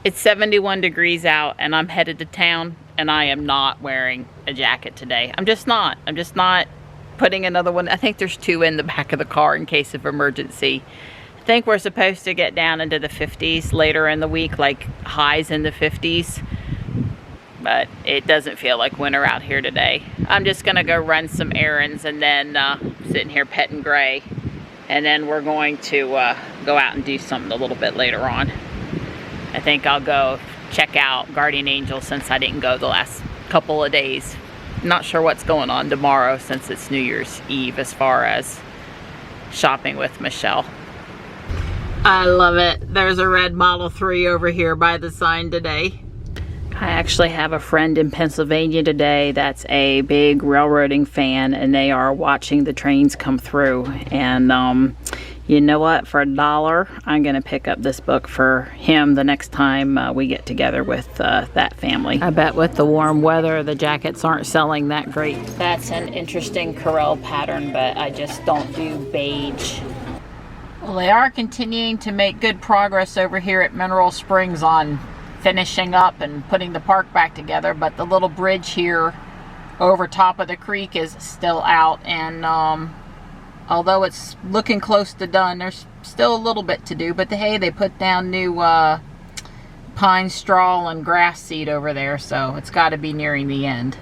It's 71 degrees out and I'm headed to town, and I am not wearing a jacket today. I'm just not putting another one. I think there's 2 in the back of the car in case of emergency. I think we're supposed to get down into the 50s later in the week, like highs in the 50s. But it doesn't feel like winter out here today. I'm just gonna go run some errands and then sitting here petting Gray. And then we're going to go out and do something a little bit later on. I think I'll go check out Guardian Angel since I didn't go the last couple of days. Not sure what's going on tomorrow since it's New Year's Eve as far as shopping with Michelle. I love it. There's a red Model 3 over here by the sign today. I actually have a friend in Pennsylvania today that's a big railroading fan, and they are watching the trains come through. And you know what? For $1, I'm going to pick up this book for him the next time we get together with that family. I bet with the warm weather, the jackets aren't selling that great. That's an interesting Corel pattern, but I just don't do beige. Well, they are continuing to make good progress over here at Mineral Springs on finishing up and putting the park back together, but the little bridge here over top of the creek is still out, and although it's looking close to done, there's still a little bit to do. But hey, they put down new pine straw and grass seed over there, so it's got to be nearing the end.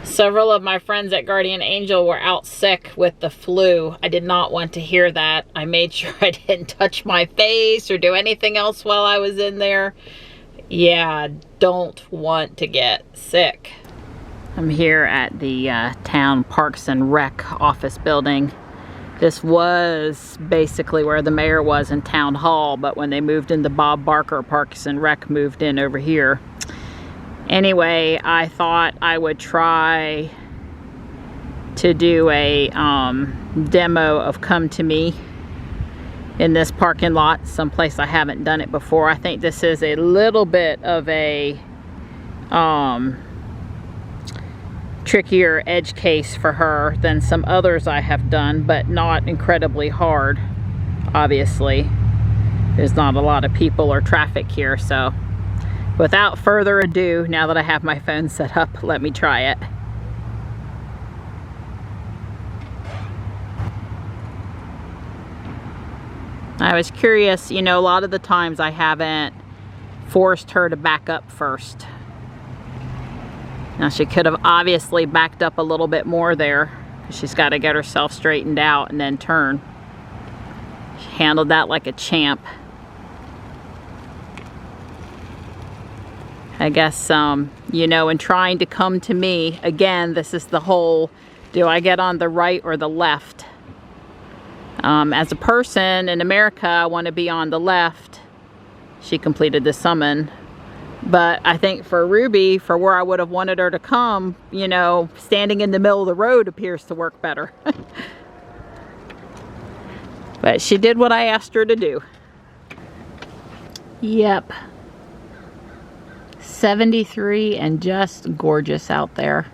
Several of my friends at Guardian Angel were out sick with the flu. I did not want to hear that. I made sure I didn't touch my face or do anything else while I was in there. Yeah, don't want to get sick. I'm here at the town Parks and Rec office building. This was basically where the mayor was in town hall, but when they moved into Bob Barker, Parks and Rec moved in over here. Anyway, I thought I would try to do a demo of Come to Me in this parking lot, someplace I haven't done it before. I think this is a little bit of a trickier edge case for her than some others I have done, but not incredibly hard. Obviously, there's not a lot of people or traffic here, so without further ado, now that I have my phone set up, let me try it. I was curious, you know, a lot of the times I haven't forced her to back up first. Now she could have obviously backed up a little bit more there. She's got to get herself straightened out and then turn. She handled that like a champ. I guess, you know, in trying to come to me, again, this is the whole, do I get on the right or the left? As a person in America, I want to be on the left. She completed the summon. But I think for Ruby, for where I would have wanted her to come, you know, standing in the middle of the road appears to work better. But she did what I asked her to do. Yep. 73 and just gorgeous out there.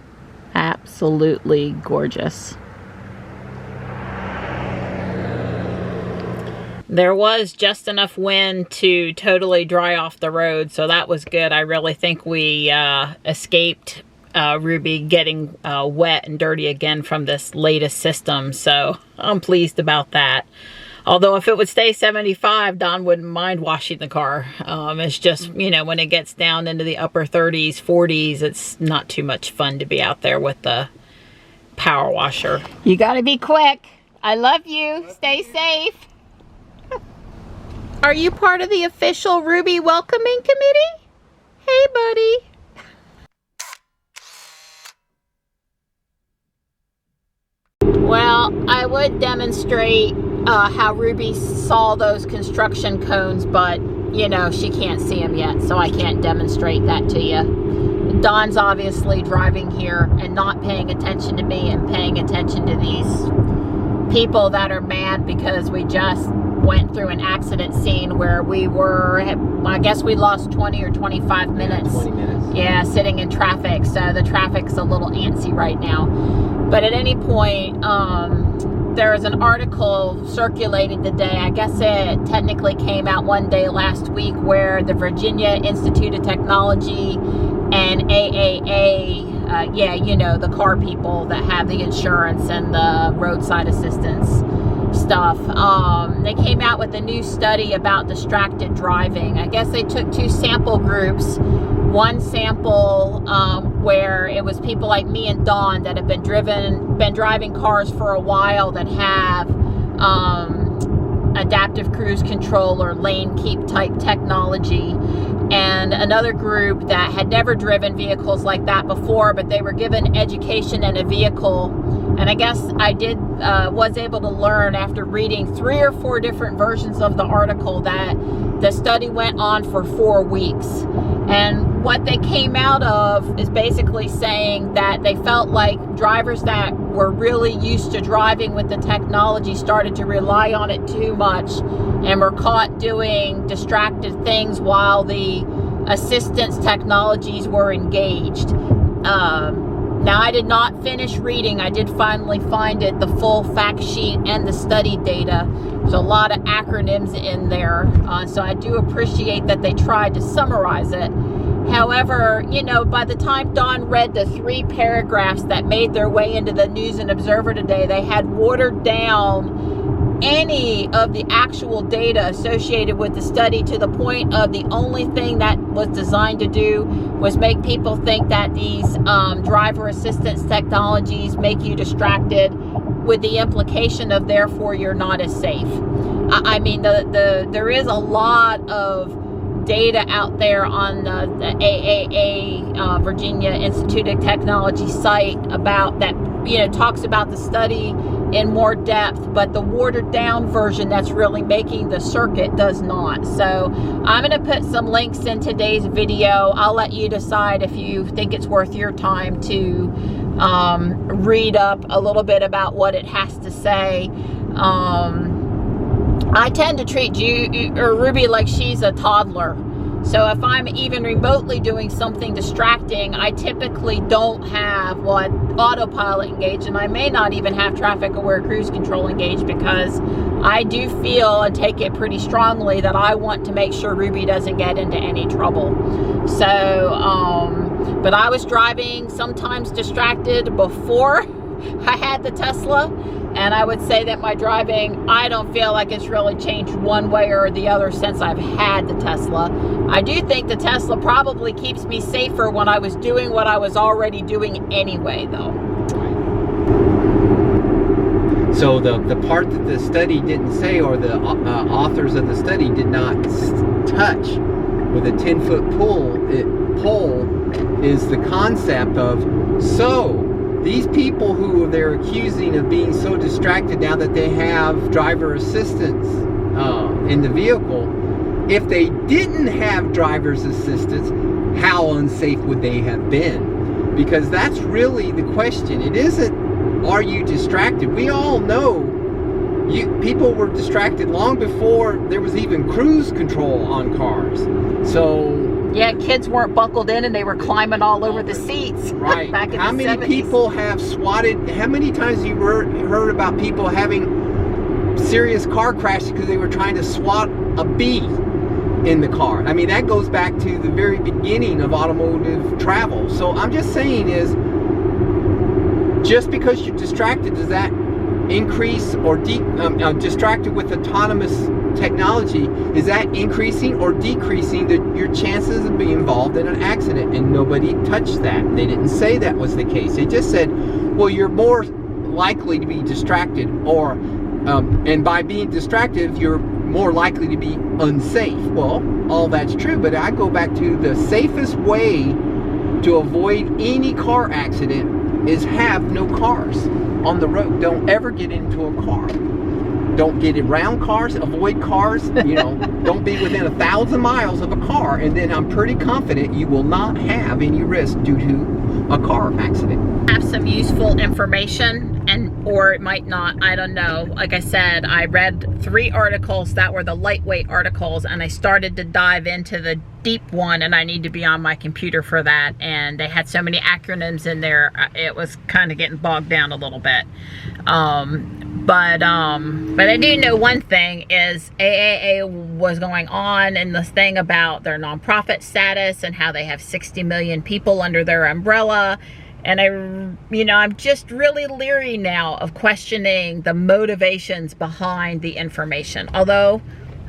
Absolutely gorgeous. There was just enough wind to totally dry off the road, so that was good. I really think we escaped Ruby getting wet and dirty again from this latest system, so I'm pleased about that. Although if it would stay 75, Don wouldn't mind washing the car. It's just, you know, when it gets down into the upper 30s, 40s, it's not too much fun to be out there with the power washer. You gotta be quick. I love you. Stay safe. Are you part of the official Ruby welcoming committee? Hey, buddy. Well, I would demonstrate how Ruby saw those construction cones, but, you know, she can't see them yet, so I can't demonstrate that to you. Don's obviously driving here and not paying attention to me and paying attention to these people that are mad because we just went through an accident scene where we were, I guess we lost 20 or 25 minutes. 20 minutes. Yeah, sitting in traffic, so the traffic's a little antsy right now. But at any point, there is an article circulating today. I guess it technically came out one day last week, where the Virginia Institute of Technology and AAA, yeah, you know, the car people that have the insurance and the roadside assistance stuff, they came out with a new study about distracted driving. I guess they took 2 sample groups. One sample where it was people like me and Dawn that have been driving cars for a while that have adaptive cruise control or lane keep type technology, and another group that had never driven vehicles like that before, but they were given education in a vehicle. And I guess I was able to learn after reading 3 or 4 different versions of the article that the study went on for 4 weeks. And what they came out of is basically saying that they felt like drivers that were really used to driving with the technology started to rely on it too much and were caught doing distracted things while the assistance technologies were engaged. Now, I did not finish reading. I did finally find it, the full fact sheet and the study data. There's a lot of acronyms in there, so I do appreciate that they tried to summarize it. However, you know, by the time Dawn read the 3 paragraphs that made their way into the News and Observer today, they had watered down any of the actual data associated with the study to the point of the only thing that was designed to do was make people think that these driver assistance technologies make you distracted, with the implication of therefore you're not as safe. I mean, there is a lot of data out there on the AAA Virginia Institute of Technology site about that, you know, talks about the study in more depth, but the watered down version that's really making the circuit does not. So I'm going to put some links in today's video. I'll let you decide if you think it's worth your time to read up a little bit about what it has to say. I tend to treat Ruby like she's a toddler. So if I'm even remotely doing something distracting, I typically don't have autopilot engaged, and I may not even have traffic aware cruise control engaged, because I do feel and take it pretty strongly that I want to make sure Ruby doesn't get into any trouble. So, but I was driving sometimes distracted before I had the Tesla, and I would say that my driving, I don't feel like it's really changed one way or the other since I've had the Tesla. I do think the Tesla probably keeps me safer when I was doing what I was already doing anyway, though. So the part that the study didn't say, or the authors of the study did not touch with a 10-foot pole, is the concept of, so these people who they're accusing of being so distracted now that they have driver assistance in the vehicle, if they didn't have driver's assistance, how unsafe would they have been? Because that's really the question. It isn't, are you distracted? We all know people were distracted long before there was even cruise control on cars. So yeah, kids weren't buckled in and they were climbing all over the seats. Right. Back in how the many 70s. people have swatted? How many times have you heard about people having serious car crashes because they were trying to swat a bee in the car? I mean, that goes back to the very beginning of automotive travel. So I'm just saying is, just because you're distracted, does that increase or distracted with autonomous technology, is that increasing or decreasing your chances of being involved in an accident? And nobody touched that. They didn't say that was the case. They just said, well, you're more likely to be distracted, or and by being distracted, you're more likely to be unsafe. Well, all that's true, but I go back to the safest way to avoid any car accident is have no cars on the road. Don't ever get into a car. Don't get around cars, avoid cars, you know, don't be within 1,000 miles of a car, and then I'm pretty confident you will not have any risk due to a car accident. Have some useful information, or it might not, I don't know. Like I said, I read 3 articles that were the lightweight articles, and I started to dive into the deep one, and I need to be on my computer for that, and they had so many acronyms in there, it was kind of getting bogged down a little bit. But I do know one thing is AAA was going on in this thing about their nonprofit status and how they have 60 million people under their umbrella. And I'm just really leery now of questioning the motivations behind the information. Although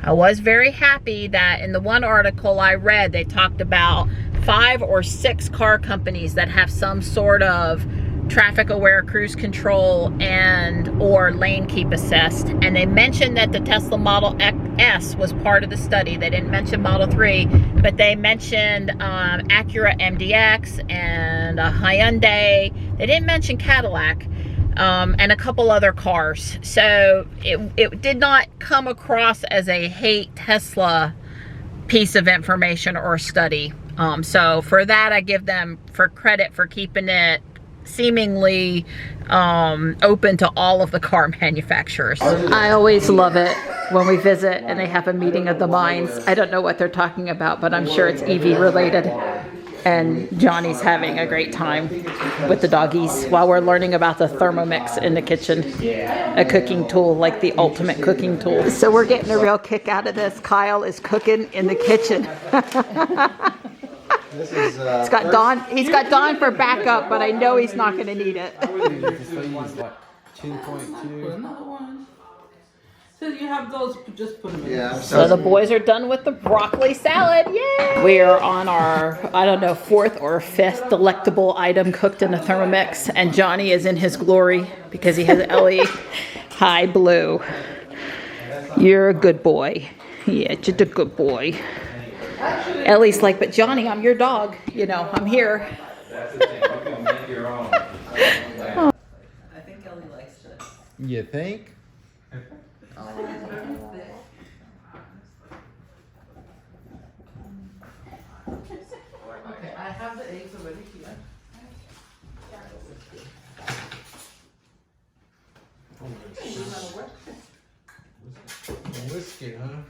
I was very happy that in the one article I read, they talked about 5 or 6 car companies that have some sort of traffic aware cruise control and or lane keep assist, and they mentioned that the Tesla Model S was part of the study. They didn't mention Model 3, but they mentioned Acura MDX and a Hyundai. They didn't mention Cadillac, and a couple other cars. So it did not come across as a hate Tesla piece of information or study. So for that, I give them for credit for keeping it seemingly open to all of the car manufacturers. I always love it when we visit and they have a meeting of the minds. I don't know what they're talking about, but I'm sure it's EV related. And Johnny's having a great time with the doggies while we're learning about the Thermomix in the kitchen. A cooking tool, like the ultimate cooking tool. So we're getting a real kick out of this. Kyle is cooking in the kitchen. This is, he's got Dawn for backup, but I know he's not going to need it. 2.2. So you have those, just put them in. Yeah. So the boys are done with the broccoli salad. Yay! We are on our, I don't know, 4th or 5th delectable item cooked in a Thermomix, and Johnny is in his glory because he has Ellie high blue. You're a good boy. Yeah, just a good boy. Ellie's like, but Johnny, I'm your dog. You know, I'm here. That's the thing. You can make your own. I think Ellie likes this. You think? Okay, I have the eggs already here. Whiskey, huh?